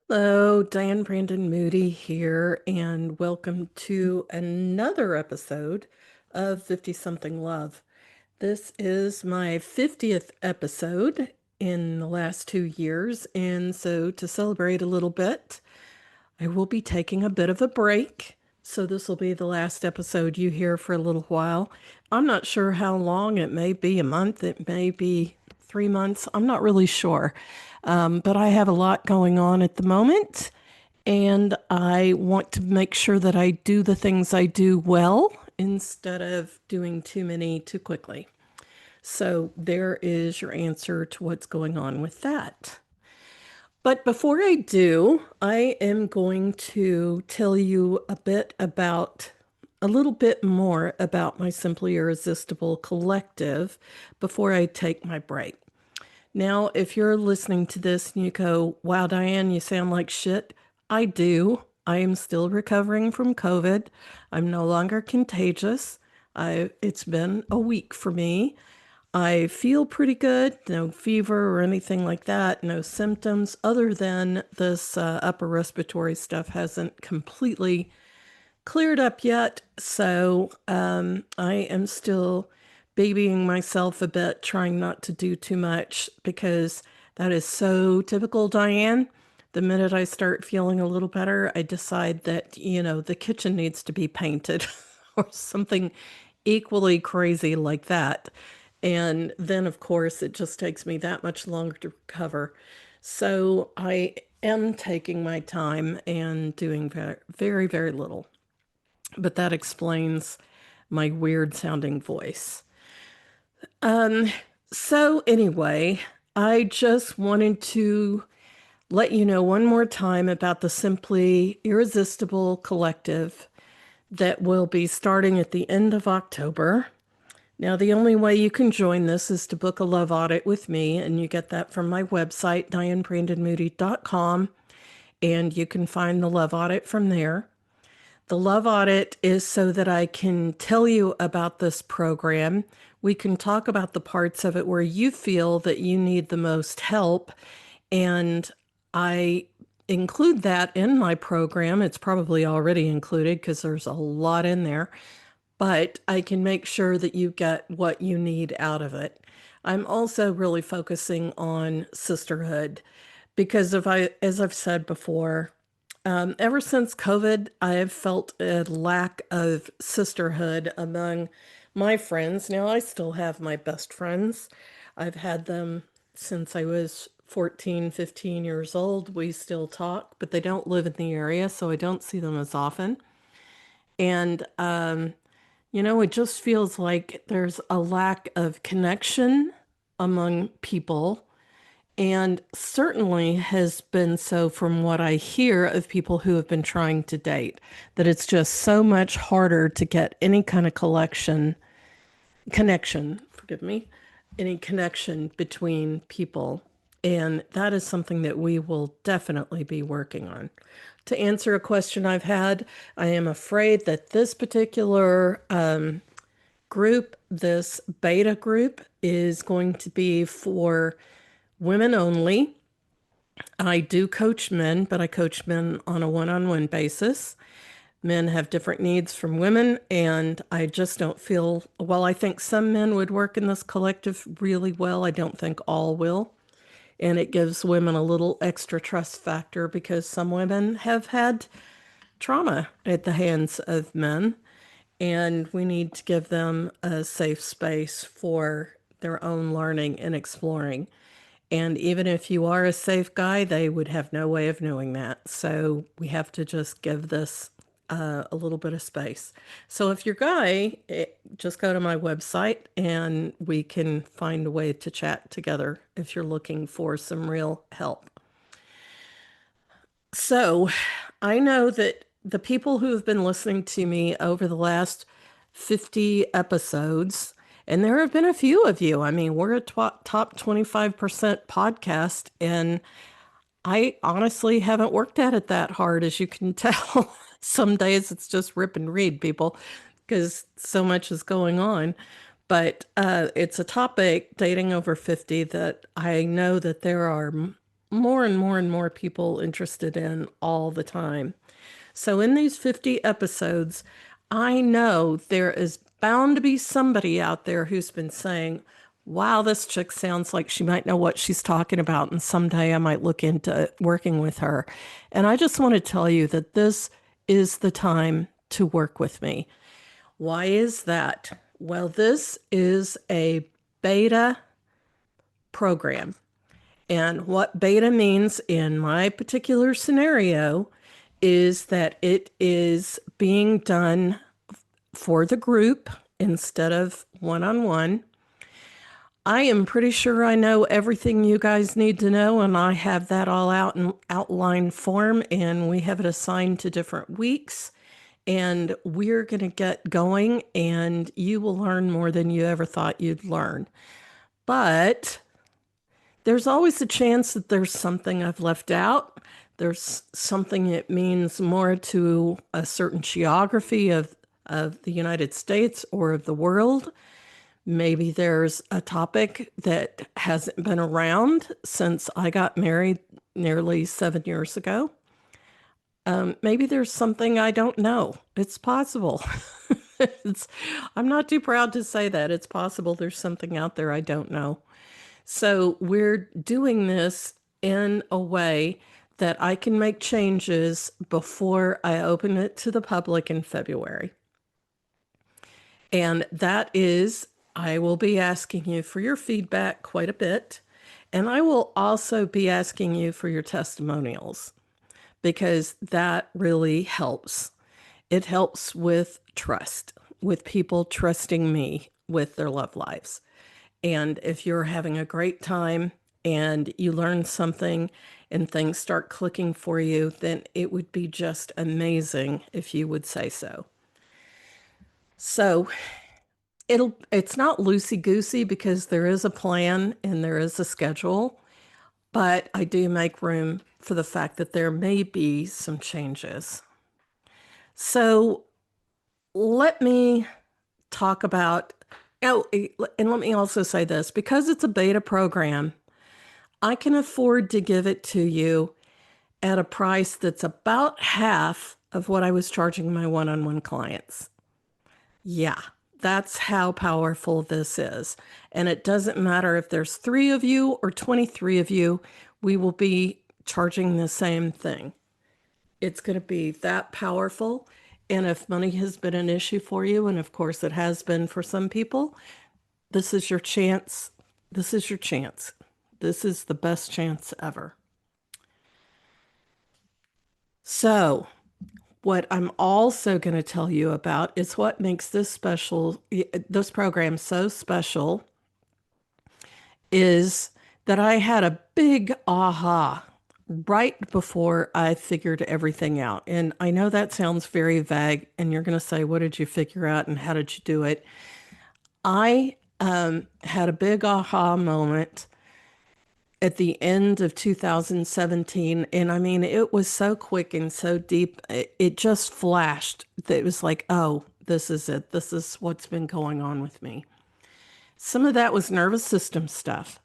Hello, Diane Brandon Moody here, and welcome to another episode of 50 Something Love. This is my 50th episode in the last 2 years, and so to celebrate a little bit, I will be taking a bit of a break. So this will be the last episode you hear for a little while. I'm not sure how long. It may be a month, it may be 3 months. I'm not really sure. But I have a lot going on at the moment, and I want to make sure that I do the things I do well instead of doing too many too quickly. So there is your answer to what's going on with that. But before I do, I am going to tell you a little bit more about my Simply Irresistible Collective before I take my break. Now, if you're listening to this and you go, wow, Diane, you sound like shit, I do. I am still recovering from COVID. I'm no longer contagious. It's been a week for me. I feel pretty good, no fever or anything like that, no symptoms other than this upper respiratory stuff hasn't completely cleared up yet. So I am still babying myself a bit, trying not to do too much because that is so typical, Diane. The minute I start feeling a little better, I decide that, the kitchen needs to be painted or something equally crazy like that. And then, of course, it just takes me that much longer to recover. So I am taking my time and doing very, very, very little. But that explains my weird sounding voice. Um, so anyway, I just wanted to let you know one more time about the Simply Irresistible Collective that will be starting at the end of October. Now, the only way you can join this is to book a Love Audit with me, and you get that from my website, dianebrandonmoody.com, and you can find the Love Audit from there. The Love Audit is so that I can tell you about this program. We can talk about the parts of it where you feel that you need the most help, and I include that in my program. It's probably already included because there's a lot in there, but I can make sure that you get what you need out of it. I'm also really focusing on sisterhood because as I've said before, ever since COVID, I have felt a lack of sisterhood among my friends. Now, I still have my best friends. I've had them since I was 14, 15 years old. We still talk, but they don't live in the area, so I don't see them as often. And it just feels like there's a lack of connection among people, and certainly has been so from what I hear of people who have been trying to date, that it's just so much harder to get any kind of forgive me, any connection between people. And that is something that we will definitely be working on. To answer a question I've had, I am afraid that this particular group, this beta group, is going to be for women only. I do coach men, but I coach men on a one-on-one basis. Men have different needs from women, and I just don't feel, well, I think some men would work in this collective really well. I don't think all will. And it gives women a little extra trust factor because some women have had trauma at the hands of men, and we need to give them a safe space for their own learning and exploring. And even if you are a safe guy, they would have no way of knowing that. So we have to just give this a little bit of space. So if you're guy, just go to my website and we can find a way to chat together if you're looking for some real help. So I know that the people who have been listening to me over the last 50 episodes, and there have been a few of you. I mean, we're a top 25% podcast, and I honestly haven't worked at it that hard, as you can tell. Some days it's just rip and read, people, because so much is going on. But it's a topic, dating over 50, that I know that there are more and more and more people interested in all the time. So in these 50 episodes, I know there is bound to be somebody out there who's been saying, wow, this chick sounds like she might know what she's talking about, and someday I might look into working with her. And I just want to tell you that this is the time to work with me. Why is that? Well, this is a beta program. And what beta means in my particular scenario is that it is being done for the group instead of one-on-one. I am pretty sure I know everything you guys need to know, and I have that all out in outline form, and we have it assigned to different weeks. And we're going to get going, and you will learn more than you ever thought you'd learn. But there's always a chance that there's something I've left out. There's something that means more to a certain geography of the United States or of the world. Maybe there's a topic that hasn't been around since I got married nearly 7 years ago. Maybe there's something I don't know. It's possible. I'm not too proud to say that. It's possible there's something out there I don't know. So we're doing this in a way that I can make changes before I open it to the public in February. And that is, I will be asking you for your feedback quite a bit. And I will also be asking you for your testimonials because that really helps. It helps with trust, with people trusting me with their love lives. And if you're having a great time and you learn something and things start clicking for you, then it would be just amazing if you would say so. So it's not loosey-goosey because there is a plan and there is a schedule, but I do make room for the fact that there may be some changes. So let me talk about, and let me also say this, because it's a beta program, I can afford to give it to you at a price that's about half of what I was charging my one-on-one clients. Yeah, that's how powerful this is. And it doesn't matter if there's 3 of you or 23 of you, we will be charging the same thing. It's going to be that powerful. And if money has been an issue for you, and of course it has been for some people, this is your chance. This is your chance. This is the best chance ever. So, what I'm also going to tell you about is what makes this program so special is that I had a big aha right before I figured everything out. And I know that sounds very vague, and you're going to say, what did you figure out and how did you do it? I had a big aha moment at the end of 2017. And I mean, it was so quick and so deep. It just flashed. It was like, oh, this is it. This is what's been going on with me. Some of that was nervous system stuff.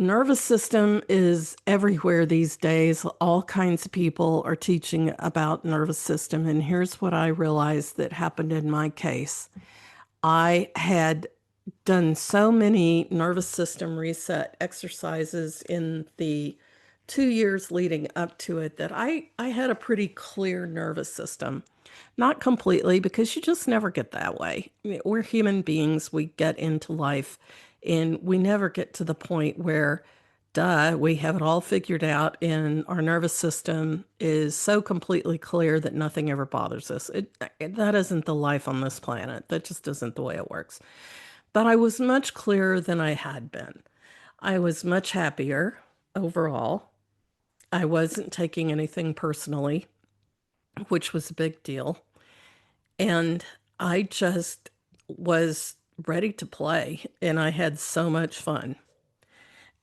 Nervous system is everywhere these days. All kinds of people are teaching about nervous system. And here's what I realized that happened in my case. I had done so many nervous system reset exercises in the 2 years leading up to it that I had a pretty clear nervous system. Not completely, because you just never get that way. We're human beings. We get into life and we never get to the point where, we have it all figured out and our nervous system is so completely clear that nothing ever bothers us. That isn't the life on this planet. That just isn't the way it works. But I was much clearer than I had been. I was much happier overall. I wasn't taking anything personally, which was a big deal. And I just was ready to play, and I had so much fun.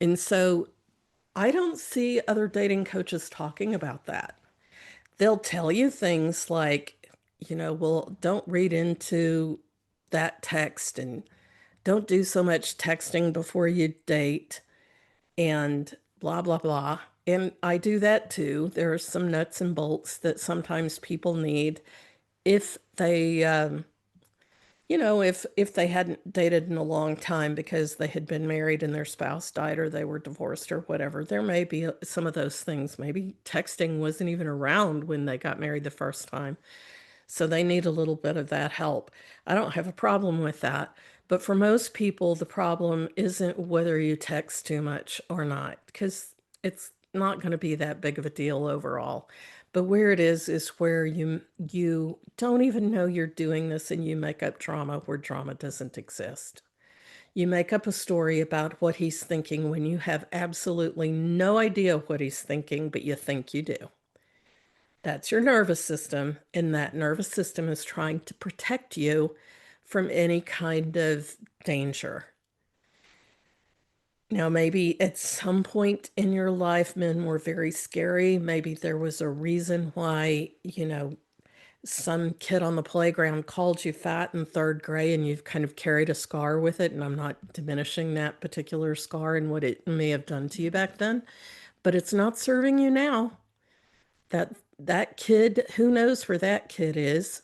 And so I don't see other dating coaches talking about that. They'll tell you things like, well, don't read into that text and don't do so much texting before you date. And blah, blah, blah. And I do that too. There are some nuts and bolts that sometimes people need if they, if they hadn't dated in a long time because they had been married and their spouse died or they were divorced or whatever. There may be some of those things. Maybe texting wasn't even around when they got married the first time. So they need a little bit of that help. I don't have a problem with that. But for most people, the problem isn't whether you text too much or not, because it's not going to be that big of a deal overall. But where it is where you don't even know you're doing this and you make up drama where drama doesn't exist. You make up a story about what he's thinking when you have absolutely no idea what he's thinking, but you think you do. That's your nervous system, and that nervous system is trying to protect you from any kind of danger. Now, maybe at some point in your life, men were very scary. Maybe there was a reason why, some kid on the playground called you fat in third grade and you've kind of carried a scar with it. And I'm not diminishing that particular scar and what it may have done to you back then, but it's not serving you now. That kid, who knows where that kid is,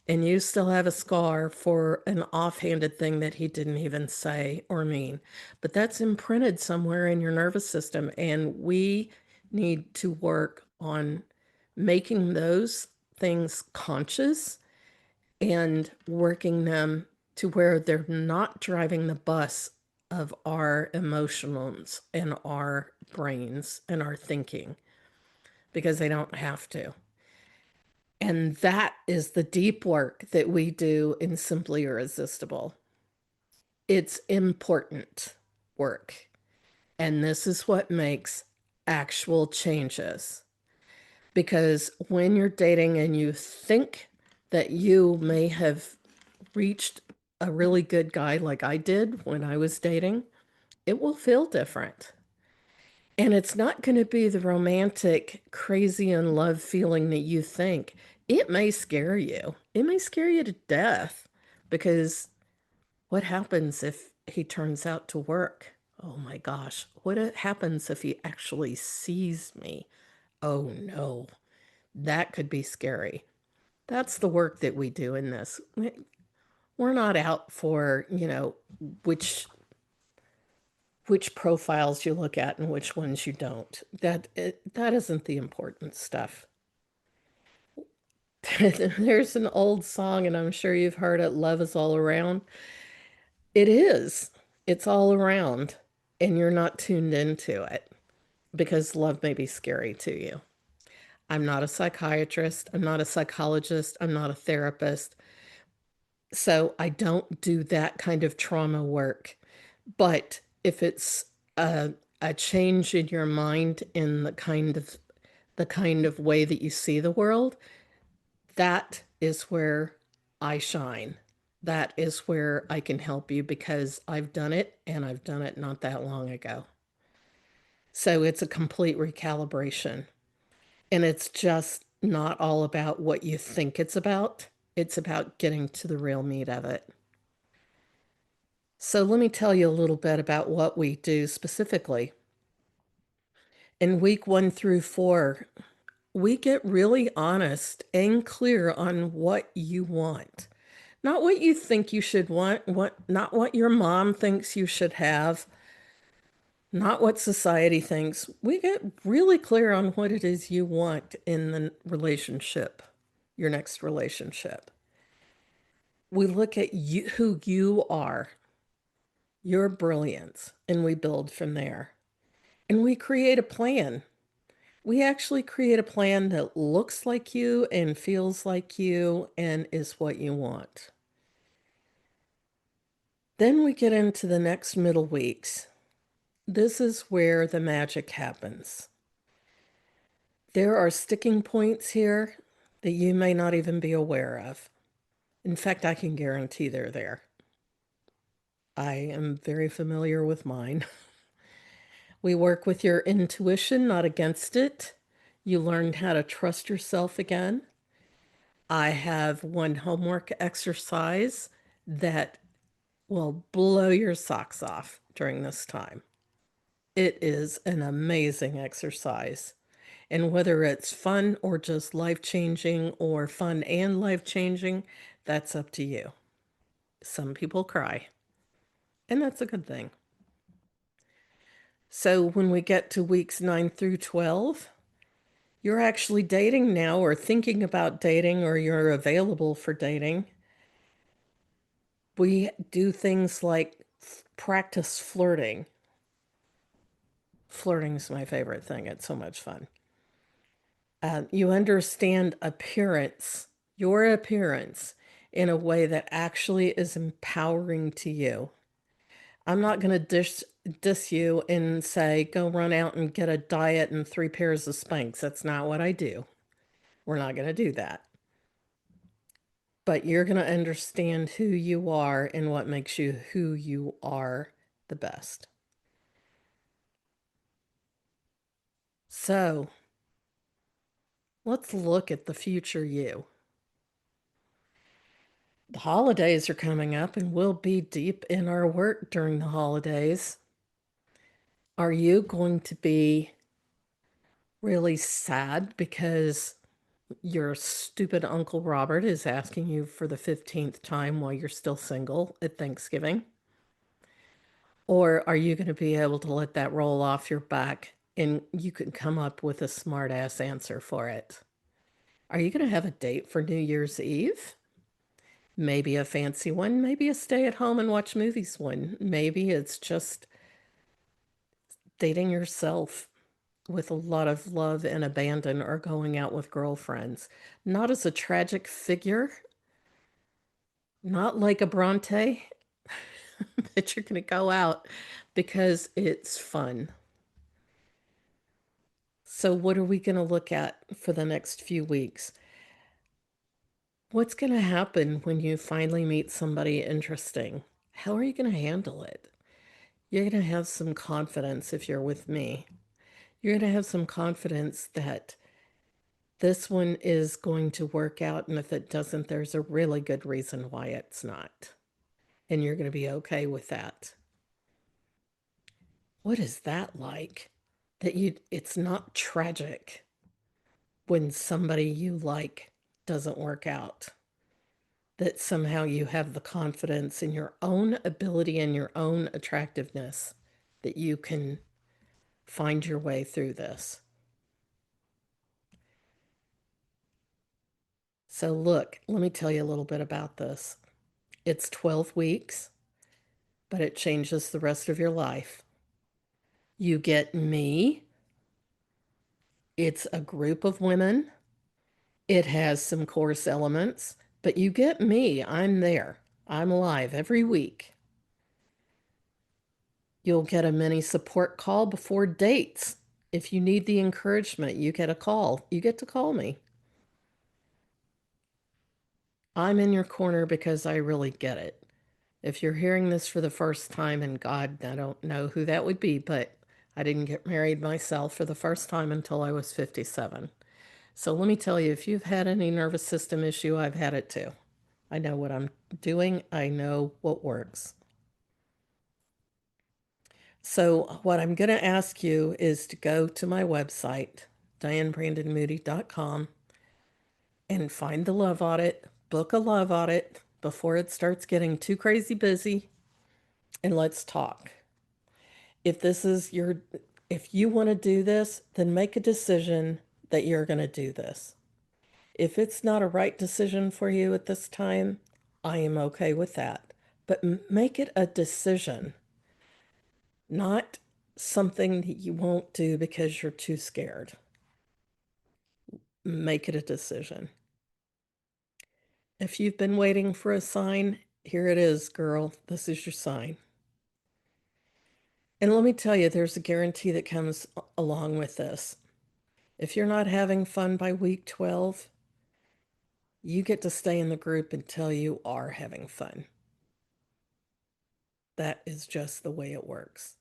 and you still have a scar for an offhanded thing that he didn't even say or mean. But that's imprinted somewhere in your nervous system, and we need to work on making those things conscious and working them to where they're not driving the bus of our emotions and our brains and our thinking, because they don't have to. And that is the deep work that we do in Simply Irresistible. It's important work. And this is what makes actual changes. Because when you're dating and you think that you may have reached a really good guy like I did when I was dating, it will feel different. And it's not going to be the romantic, crazy in love feeling that you think. It may scare you. It may scare you to death, because what happens if he turns out to work? Oh my gosh. What happens if he actually sees me? Oh no. That could be scary. That's the work that we do in this. We're not out for, which profiles you look at and which ones you don't. That isn't the important stuff. There's an old song, and I'm sure you've heard it, Love is All Around. It is. It's all around, and you're not tuned into it because love may be scary to you. I'm not a psychiatrist. I'm not a psychologist. I'm not a therapist. So I don't do that kind of trauma work. But if it's a change in your mind in the kind of way that you see the world, that is where I shine. That is where I can help you because I've done it, and I've done it not that long ago. So it's a complete recalibration. And it's just not all about what you think it's about. It's about getting to the real meat of it. So let me tell you a little bit about what we do specifically. In week 1 through 4, we get really honest and clear on what you want. Not what you think you should want, not what your mom thinks you should have, not what society thinks. We get really clear on what it is you want in the relationship, your next relationship. We look at you, who you are, your brilliance, and we build from there. And we create a plan. We actually create a plan that looks like you and feels like you and is what you want. Then we get into the next middle weeks. This is where the magic happens. There are sticking points here that you may not even be aware of. In fact, I can guarantee they're there. I am very familiar with mine. We work with your intuition, not against it. You learned how to trust yourself again. I have one homework exercise that will blow your socks off during this time. It is an amazing exercise. And whether it's fun or just life-changing or fun and life-changing, that's up to you. Some people cry, and that's a good thing. So when we get to weeks 9 through 12, you're actually dating now or thinking about dating or you're available for dating. We do things like practice flirting. Flirting is my favorite thing. It's so much fun. You understand your appearance, in a way that actually is empowering to you. I'm not going to diss you and say, go run out and get a diet and 3 pairs of Spanx. That's not what I do. We're not going to do that. But you're going to understand who you are and what makes you who you are the best. So let's look at the future you. The holidays are coming up and we'll be deep in our work during the holidays. Are you going to be really sad because your stupid Uncle Robert is asking you for the 15th time while you're still single at Thanksgiving? Or are you going to be able to let that roll off your back and you can come up with a smart ass answer for it? Are you going to have a date for New Year's Eve? Maybe a fancy one, maybe a stay at home and watch movies one. Maybe it's just dating yourself with a lot of love and abandon or going out with girlfriends. Not as a tragic figure, not like a Bronte, that you're going to go out because it's fun. So, what are we going to look at for the next few weeks? What's going to happen when you finally meet somebody interesting? How are you going to handle it? You're going to have some confidence if you're with me. You're going to have some confidence that this one is going to work out, and if it doesn't, there's a really good reason why it's not. And you're going to be okay with that. What is that like? It's not tragic when somebody you like doesn't work out. That somehow you have the confidence in your own ability and your own attractiveness that you can find your way through this. So, look, let me tell you a little bit about this. It's 12 weeks, but it changes the rest of your life. You get me. It's a group of women. It has some course elements, but you get me. I'm there. I'm live every week. You'll get a mini support call before dates. If you need the encouragement, you get a call. You get to call me. I'm in your corner because I really get it. If you're hearing this for the first time, and God, I don't know who that would be, but I didn't get married myself for the first time until I was 57. So let me tell you, if you've had any nervous system issue, I've had it too. I know what I'm doing. I know what works. So what I'm going to ask you is to go to my website, dianebrandonmoody.com, and find the Love Audit, book a Love Audit before it starts getting too crazy busy, and let's talk. If you want to do this, then make a decision that you're going to do this. If it's not a right decision for you at this time, I am okay with that. But make it a decision, not something that you won't do because you're too scared. Make it a decision. If you've been waiting for a sign, here it is, girl. This is your sign. And let me tell you, there's a guarantee that comes along with this. If you're not having fun by week 12, you get to stay in the group until you are having fun. That is just the way it works.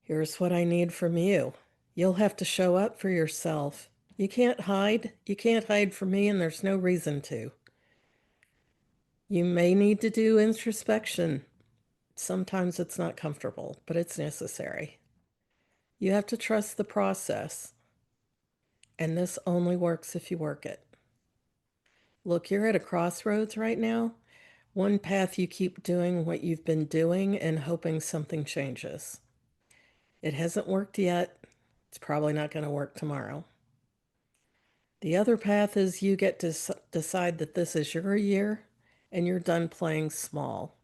Here's what I need from you. You'll have to show up for yourself. You can't hide. You can't hide from me, and there's no reason to. You may need to do introspection. Sometimes it's not comfortable, but it's necessary. You have to trust the process, and this only works if you work it. Look, you're at a crossroads right now. One path, you keep doing what you've been doing and hoping something changes. It hasn't worked yet. It's probably not going to work tomorrow. The other path is you get to decide that this is your year and you're done playing small.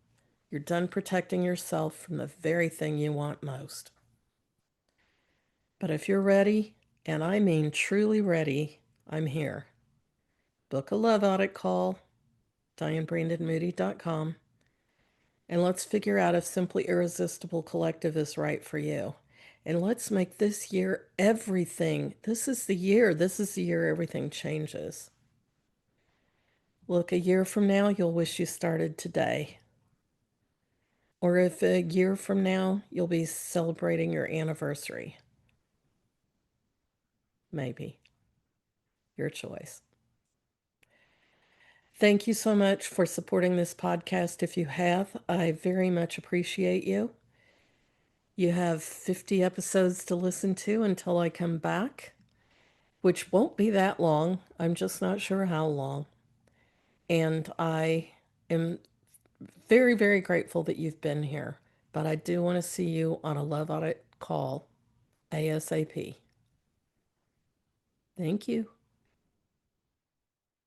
You're done protecting yourself from the very thing you want most. But if you're ready, and I mean truly ready, I'm here. Book a Love Audit call, DianeBrandonMoody.com, and let's figure out if Simply Irresistible Collective is right for you. And let's make this year everything. This is the year. This is the year everything changes. Look, a year from now, you'll wish you started today. Or if a year from now, you'll be celebrating your anniversary. Maybe. Your choice. Thank you so much for supporting this podcast. If you have, I very much appreciate you. You have 50 episodes to listen to until I come back, which won't be that long. I'm just not sure how long. And I am very, very grateful that you've been here. But I do want to see you on a Love Audit call ASAP. Thank you.